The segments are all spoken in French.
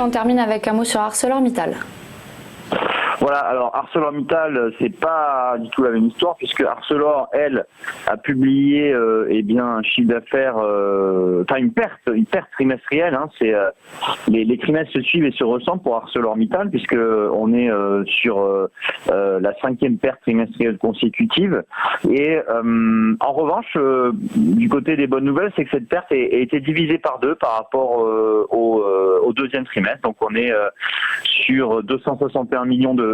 on termine avec un mot sur ArcelorMittal. Voilà, alors ArcelorMittal, c'est pas du tout la même histoire puisque Arcelor, elle, a publié un chiffre d'affaires, une perte trimestrielle. C'est les trimestres se suivent et se ressemblent pour ArcelorMittal puisque on est sur la 5e perte trimestrielle consécutive. Et en revanche, du côté des bonnes nouvelles, c'est que cette perte a été divisée par 2 par rapport au deuxième trimestre. Donc on est sur 261 millions de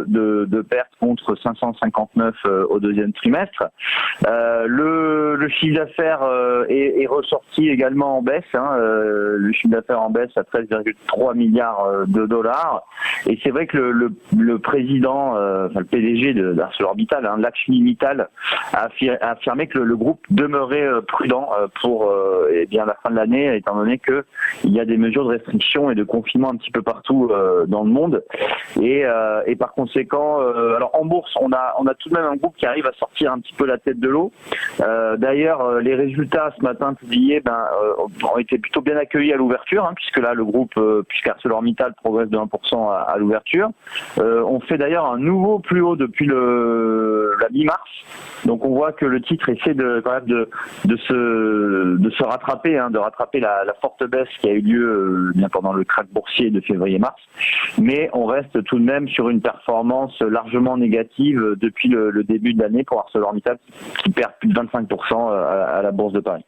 pertes contre 559 au deuxième trimestre. Le chiffre d'affaires est ressorti également en baisse. Le chiffre d'affaires en baisse à 13,3 milliards de dollars. Et c'est vrai que le président, le PDG d'ArcelorMittal, Lakshmi Mittal, a affirmé que le groupe demeurait prudent pour la fin de l'année, étant donné que il y a des mesures de restriction et de confinement un petit peu partout dans le monde. Et par conséquent, alors en bourse, on a tout de même un groupe qui arrive à sortir un petit peu la tête de l'eau. D'ailleurs, les résultats ce matin publiés ont été plutôt bien accueillis à l'ouverture, puisque là le groupe, puisqu'ArcelorMittal progresse de 1% à l'ouverture. On fait d'ailleurs un nouveau plus haut depuis la mi-mars. Donc on voit que le titre essaie de se rattraper, de rattraper la forte baisse qui a eu lieu bien pendant le krach boursier de février-mars. Mais on reste tout de même sur une performance largement négative depuis le début de l'année pour ArcelorMittal qui perd plus de 25% à la bourse de Paris.